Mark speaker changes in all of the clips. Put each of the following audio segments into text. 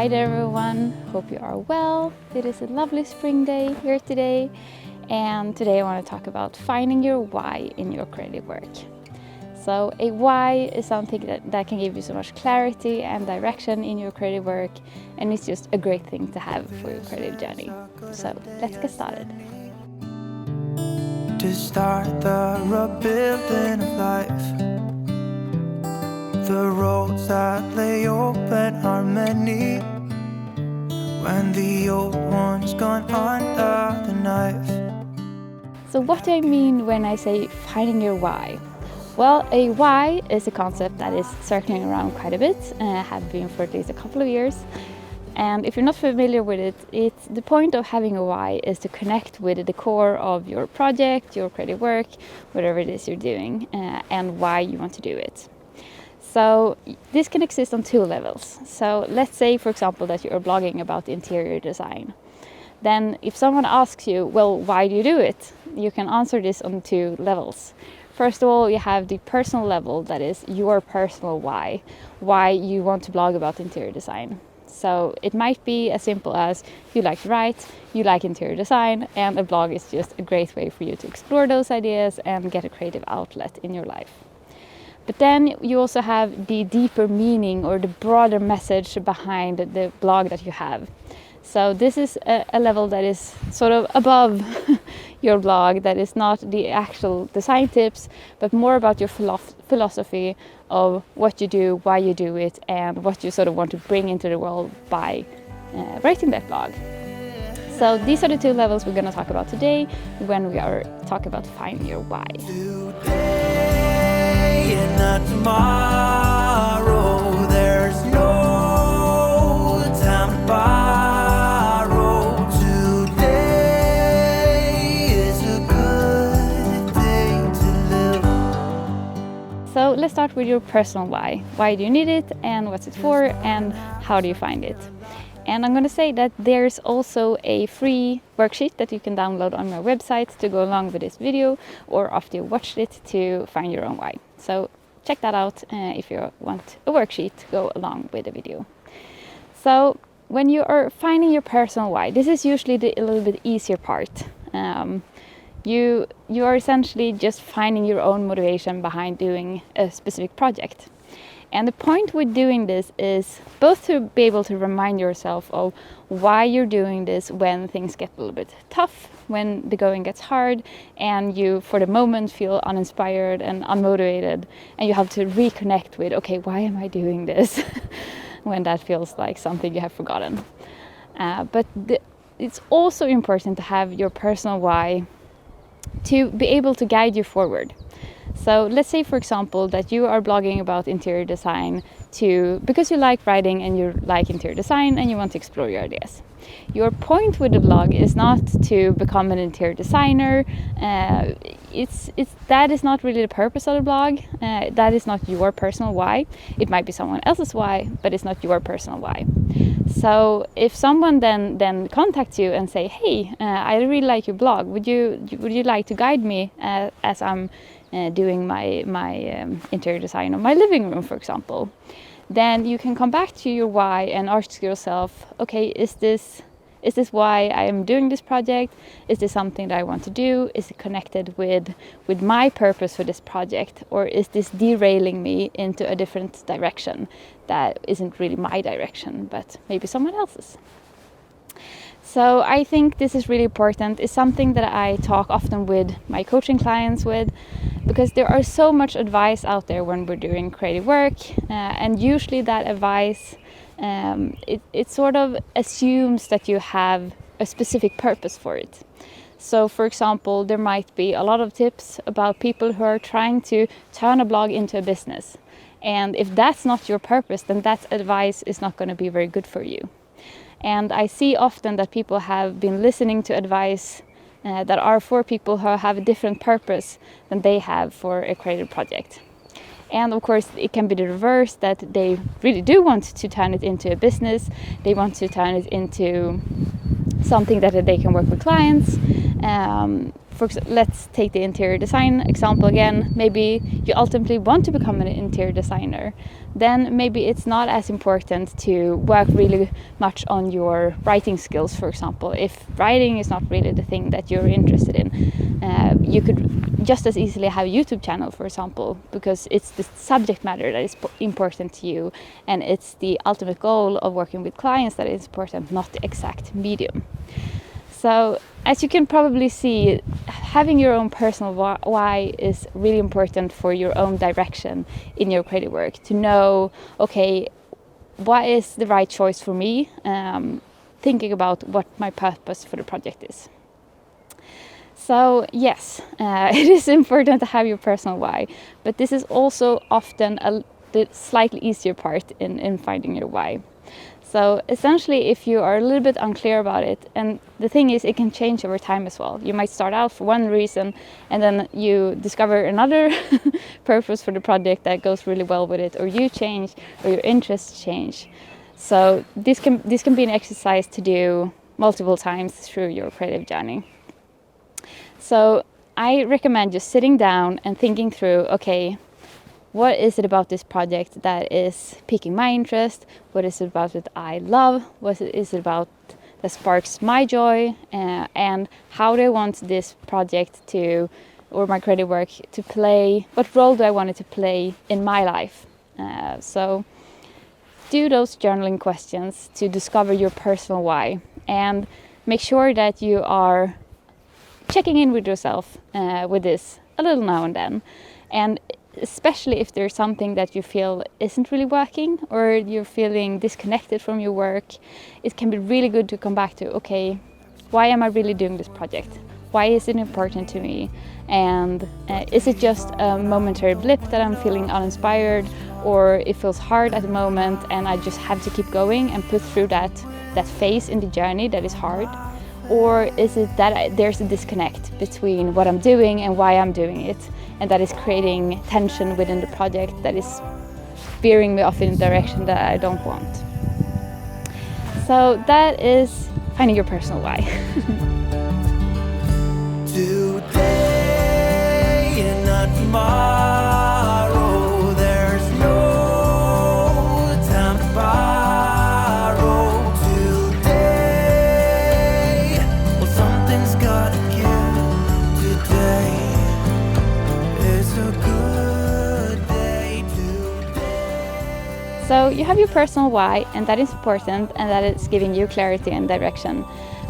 Speaker 1: Hi there everyone, hope you are well. It is a lovely spring day here today, and today I want to talk about finding your why in your creative work. So a why is something that can give you so much clarity and direction in your creative work, and it's just a great thing to have for your creative journey. So let's get started.
Speaker 2: To start the rebuilding of life, the roads that lay open are many, when the old one's gone under the knife.
Speaker 1: So what do I mean when I say finding your why? Well, a why is a concept that is circling around quite a bit, have been for at least a couple of years. And if you're not familiar with it, it's the point of having a why is to connect with the core of your project, your creative work, whatever it is you're doing, and why you want to do it. So this can exist on two levels. So let's say, for example, that you're blogging about interior design. Then if someone asks you, well, why do you do it? You can answer this on two levels. First of all, you have the personal level, that is your personal why you want to blog about interior design. So it might be as simple as you like to write, you like interior design, and a blog is just a great way for you to explore those ideas and get a creative outlet in your life. But then you also have the deeper meaning or the broader message behind the blog that you have. So this is a level that is sort of above your blog, that is not the actual design tips, but more about your philosophy of what you do, why you do it, and what you sort of want to bring into the world by writing that blog. So these are the two levels we're going to talk about today when we are talking about finding your why.
Speaker 2: Today and not tomorrow, there's no time to borrow. Today is a good day to live.
Speaker 1: So let's start with your personal why. Why do you need it, and what's it for, and how do you find it? And I'm going to say that there's also a free worksheet that you can download on my website to go along with this video, or after you watched it, to find your own why. So check that out if you want a worksheet to go along with the video. So when you are finding your personal why, this is usually a little bit easier part. You are essentially just finding your own motivation behind doing a specific project. And the point with doing this is both to be able to remind yourself of why you're doing this when things get a little bit tough, when the going gets hard, and you for the moment feel uninspired and unmotivated, and you have to reconnect with, okay, why am I doing this? When that feels like something you have forgotten. But it's also important to have your personal why to be able to guide you forward. So let's say, for example, that you are blogging about interior design because you like writing and you like interior design and you want to explore your ideas. Your point with the blog is not to become an interior designer. That is not really the purpose of the blog. That is not your personal why. It might be someone else's why, but it's not your personal why. So if someone then contacts you and say, hey, I really like your blog. Would you like to guide me as I'm doing my interior design of my living room, for example? Then you can come back to your why and ask yourself, okay, is this why I am doing this project? Is this something that I want to do? Is it connected with my purpose for this project? Or is this derailing me into a different direction that isn't really my direction, but maybe someone else's? So I think this is really important. It's something that I talk often with my coaching clients with, because there are so much advice out there when we're doing creative work, and usually that advice it sort of assumes that you have a specific purpose for it. So for example, there might be a lot of tips about people who are trying to turn a blog into a business, and if that's not your purpose, then that advice is not going to be very good for you. And I see often that people have been listening to advice that are for people who have a different purpose than they have for a creative project. And of course, it can be the reverse, that they really do want to turn it into a business. They want to turn it into something that they can work with clients. let's take the interior design example again. Maybe you ultimately want to become an interior designer. Then maybe it's not as important to work really much on your writing skills, for example. If writing is not really the thing that you're interested in, you could just as easily have a YouTube channel, for example, because it's the subject matter that is important to you, and it's the ultimate goal of working with clients that is important, not the exact medium. So as you can probably see, having your own personal why is really important for your own direction in your creative work. To know, okay, what is the right choice for me? Thinking about what my purpose for the project is. So yes, it is important to have your personal why, but this is also often the slightly easier part in finding your why. So essentially, if you are a little bit unclear about it, and the thing is, it can change over time as well. You might start out for one reason, and then you discover another purpose for the project that goes really well with it, or you change, or your interests change. So this can be an exercise to do multiple times through your creative journey. So I recommend just sitting down and thinking through, okay, what is it about this project that is piquing my interest? What is it about that I love? What is it about that sparks my joy? And how do I want this project to, or my creative work to play? What role do I want it to play in my life? So do those journaling questions to discover your personal why, and make sure that you are checking in with yourself with this a little now and then. And especially if there's something that you feel isn't really working, or you're feeling disconnected from your work, it can be really good to come back to, okay, why am I really doing this project? Why is it important to me? And is it just a momentary blip that I'm feeling uninspired, or it feels hard at the moment and I just have to keep going and put through that phase in the journey that is hard? Or is it that there's a disconnect between what I'm doing and why I'm doing it, and that is creating tension within the project that is veering me off in a direction that I don't want? So that is finding your personal why.
Speaker 2: Today and not tomorrow, there's no time to borrow. Today, well, something's gotta give. Today is a good day. Today.
Speaker 1: So you have your personal why, and that is important, and that is giving you clarity and direction.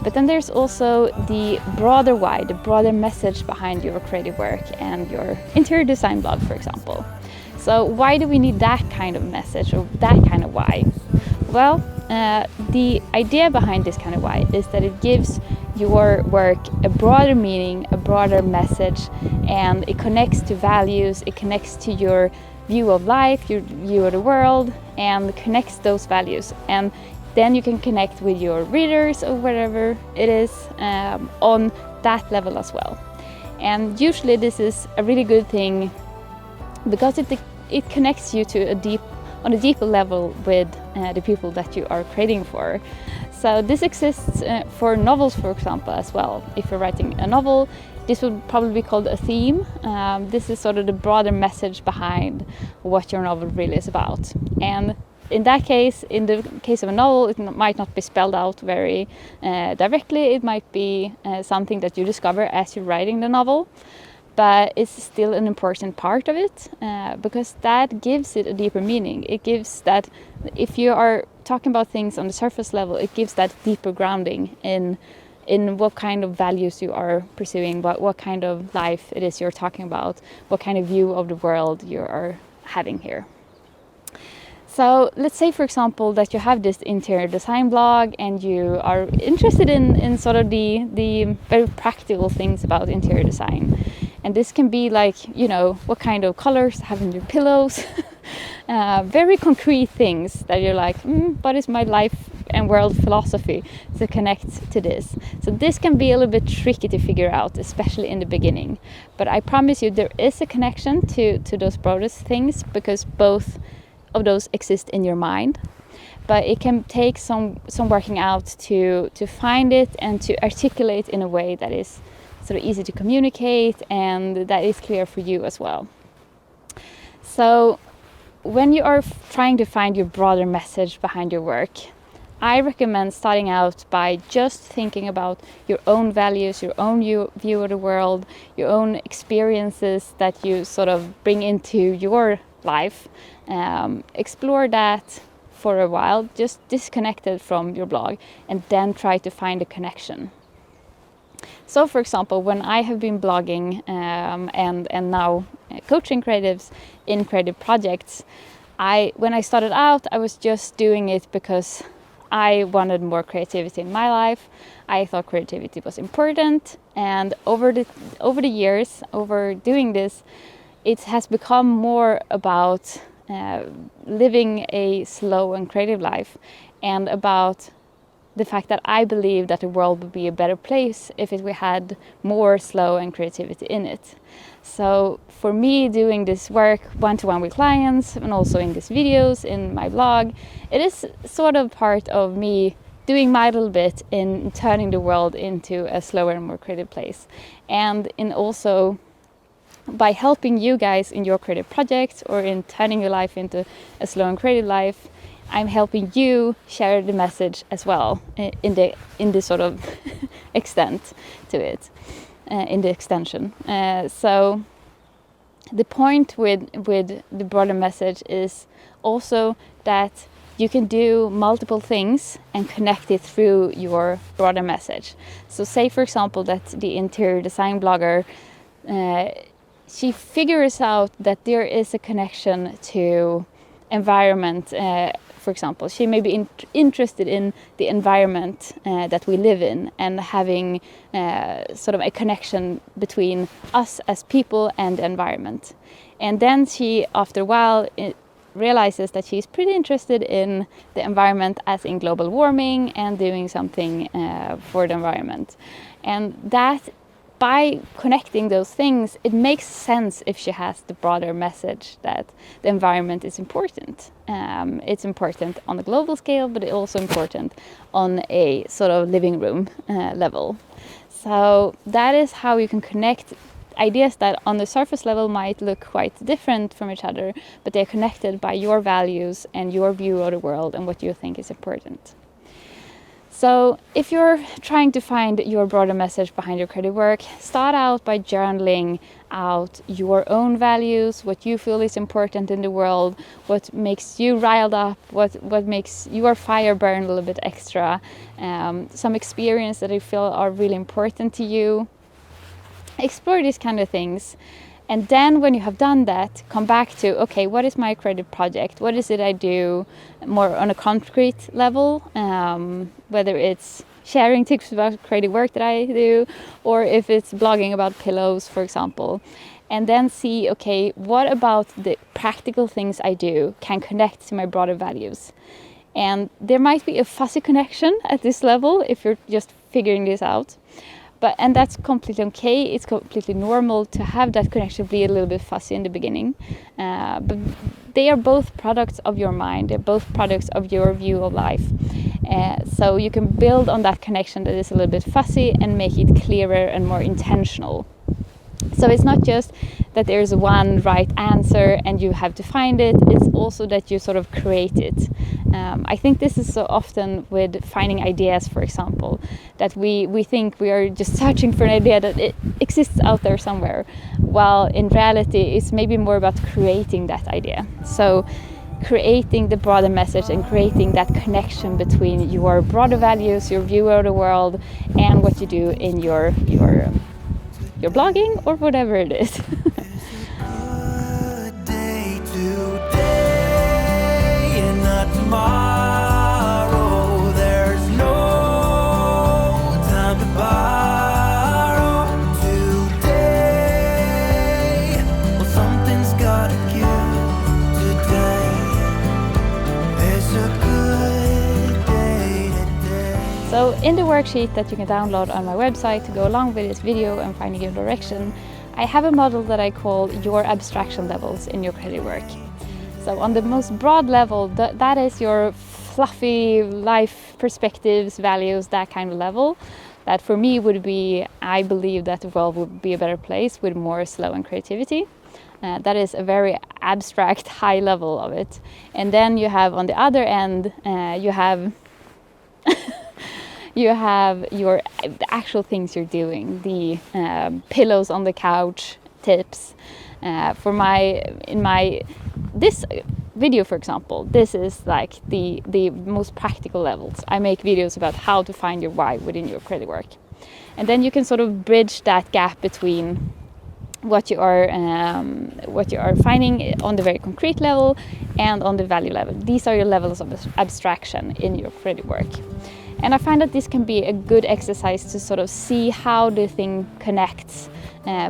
Speaker 1: But then there's also the broader why, the broader message behind your creative work and your interior design blog, for example. So why do we need that kind of message, or that kind of why? Well, the idea behind this kind of why is that it gives your work a broader meaning, a broader message, and it connects to values, it connects to your view of life, your view of the world, and connects those values. And then you can connect with your readers or whatever it is on that level as well. And usually this is a really good thing because it connects you to on a deeper level with the people that you are creating for. So this exists for novels, for example, as well. If you're writing a novel, this would probably be called a theme. This is sort of the broader message behind what your novel really is about. And in that case, in the case of a novel, it might not be spelled out very directly. It might be something that you discover as you're writing the novel, but it's still an important part of it because that gives it a deeper meaning. It gives that, if you are talking about things on the surface level, it gives that deeper grounding in what kind of values you are pursuing, what kind of life it is you're talking about, what kind of view of the world you are having here. So let's say, for example, that you have this interior design blog and you are interested in sort of the very practical things about interior design. And this can be like, you know, what kind of colors to have in your pillows, very concrete things that you're like, what is my life and world philosophy to connect to this? So this can be a little bit tricky to figure out, especially in the beginning. But I promise you there is a connection to those broadest things, because both of those exist in your mind, but it can take some working out to find it and to articulate in a way that is sort of easy to communicate and that is clear for you as well. So when you are trying to find your broader message behind your work, I recommend starting out by just thinking about your own values, your own view of the world, your own experiences that you sort of bring into your life. Explore that for a while, just disconnected from your blog, and then try to find a connection. So for example, when I have been blogging and now coaching creatives in creative projects, when I started out, I was just doing it because I wanted more creativity in my life. I thought creativity was important, and over the years, over doing this, it has become more about living a slow and creative life, and about the fact that I believe that the world would be a better place if we had more slow and creativity in it. So for me, doing this work one-to-one with clients and also in these videos, in my blog, it is sort of part of me doing my little bit in turning the world into a slower and more creative place. And in also by helping you guys in your creative projects or in turning your life into a slow and creative life, I'm helping you share the message as well in the sort of extent to it, in the extension. So the point with the broader message is also that you can do multiple things and connect it through your broader message. So say, for example, that the interior design blogger, she figures out that there is a connection to environment. For example, she may be interested in the environment that we live in, and having sort of a connection between us as people and the environment. And then she, after a while, realizes that she's pretty interested in the environment, as in global warming, and doing something for the environment. And that, by connecting those things, it makes sense if she has the broader message that the environment is important. It's important on a global scale, but it's also important on a sort of living room level. So that is how you can connect ideas that on the surface level might look quite different from each other, but they're connected by your values and your view of the world and what you think is important. So if you're trying to find your broader message behind your creative work, start out by journaling out your own values, what you feel is important in the world, what makes you riled up, what makes your fire burn a little bit extra, some experience that you feel are really important to you. Explore these kind of things. And then when you have done that, come back to, okay, what is my creative project? What is it I do more on a concrete level? Whether it's sharing tips about creative work that I do, or if it's blogging about pillows, for example. And then see, okay, what about the practical things I do can connect to my broader values? And there might be a fuzzy connection at this level if you're just figuring this out. And that's completely okay. It's completely normal to have that connection be a little bit fuzzy in the beginning. But they are both products of your mind. They're both products of your view of life. So you can build on that connection that is a little bit fuzzy and make it clearer and more intentional. So it's not just that there's one right answer and you have to find it. It's also that you sort of create it. I think this is so often with finding ideas, for example, that we think we are just searching for an idea that it exists out there somewhere, while in reality it's maybe more about creating that idea. So creating the broader message and creating that connection between your broader values, your view of the world, and what you do in your blogging or whatever it is.
Speaker 2: Tomorrow, there's no time to borrow today. Well, something's gotta give today. It's a good day today.
Speaker 1: So in the worksheet that you can download on my website to go along with this video and finding your direction, I have a model that I call your abstraction levels in your creative work. So on the most broad level, that is your fluffy life perspectives, values, that kind of level. that for me would be, I believe that the world would be a better place with more slow and creativity. That is a very abstract, high level of it. And then you have on the other end, you have the actual things you're doing, the pillows on the couch tips. This video, for example, this is like the most practical levels. I make videos about how to find your why within your creative work, and then you can sort of bridge that gap between what you are finding on the very concrete level and on the value level. These are your levels of abstraction in your creative work. And I find that this can be a good exercise to sort of see how the thing connects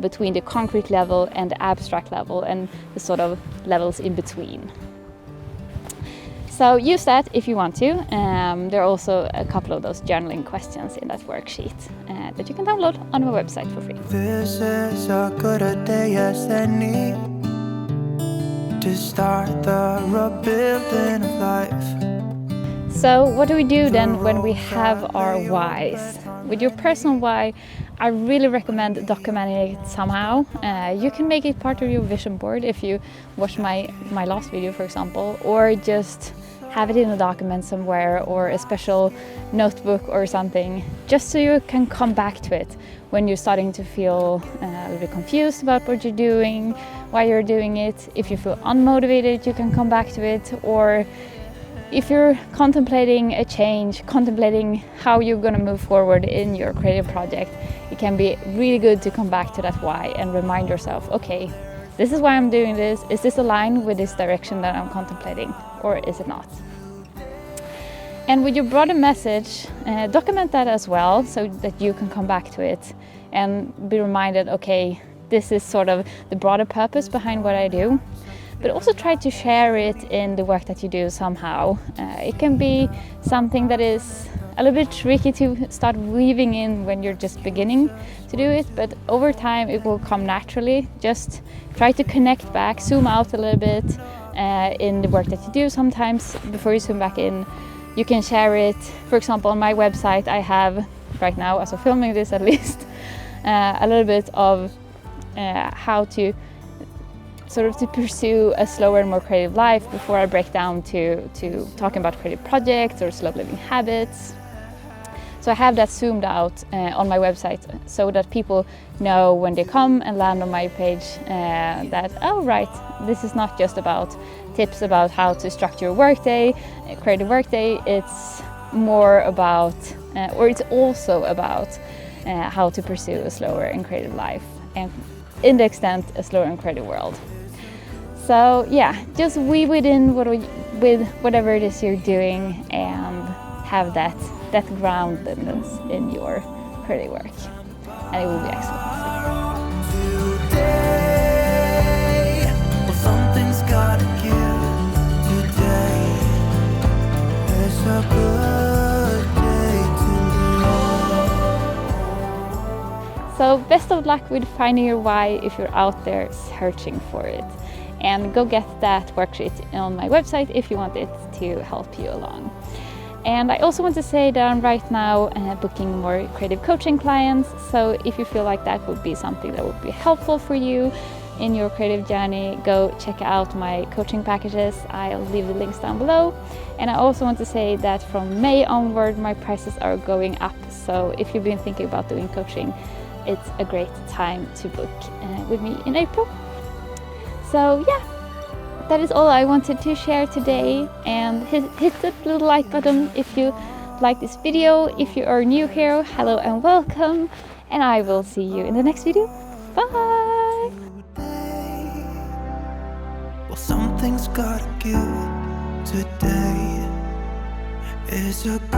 Speaker 1: between the concrete level and the abstract level and the sort of levels in between. So use that if you want to. There are also a couple of those journaling questions in that worksheet that you can download on my website for free.
Speaker 2: This is as good a day as any to start the rebuilding of life.
Speaker 1: So what do we do then when we have our whys? With your personal why, I really recommend documenting it somehow. You can make it part of your vision board if you watch my last video, for example, or just have it in a document somewhere or a special notebook or something, just so you can come back to it when you're starting to feel a little bit confused about what you're doing, why you're doing it. If you feel unmotivated, you can come back to it, or if you're contemplating a change, contemplating how you're going to move forward in your creative project, it can be really good to come back to that why and remind yourself, okay, this is why I'm doing this. Is this aligned with this direction that I'm contemplating, or is it not? And with your broader message, document that as well so that you can come back to it and be reminded, okay, this is sort of the broader purpose behind what I do. But also try to share it in the work that you do somehow. It can be something that is a little bit tricky to start weaving in when you're just beginning to do it, but over time it will come naturally. Just try to connect back, zoom out a little bit in the work that you do sometimes before you zoom back in. You can share it, for example, on my website I have, right now as I'm filming this at least, a little bit of how to sort of to pursue a slower and more creative life before I break down to talking about creative projects or slow living habits. So I have that zoomed out on my website so that people know when they come and land on my page that, oh right, this is not just about tips about how to structure a workday, creative workday, it's more about, or it's also about how to pursue a slower and creative life, and in the extent a slower and creative world. So yeah, just weave it in with whatever it is you're doing and have that groundedness in your creative work, and it will be excellent.
Speaker 2: Today, well, something's gotta give. Today is a good day to live.
Speaker 1: So best of luck with finding your why if you're out there searching for it. And go get that worksheet on my website if you want it to help you along. And I also want to say that I'm right now booking more creative coaching clients. So if you feel like that would be something that would be helpful for you in your creative journey, go check out my coaching packages. I'll leave the links down below. And I also want to say that from May onward, my prices are going up. So if you've been thinking about doing coaching, it's a great time to book with me in April. So yeah, that is all I wanted to share today, and hit the little like button if you like this video. If you are new here, hello and welcome, and I will see you in the next video. Bye!
Speaker 2: Well, something's gotta give. Today is a good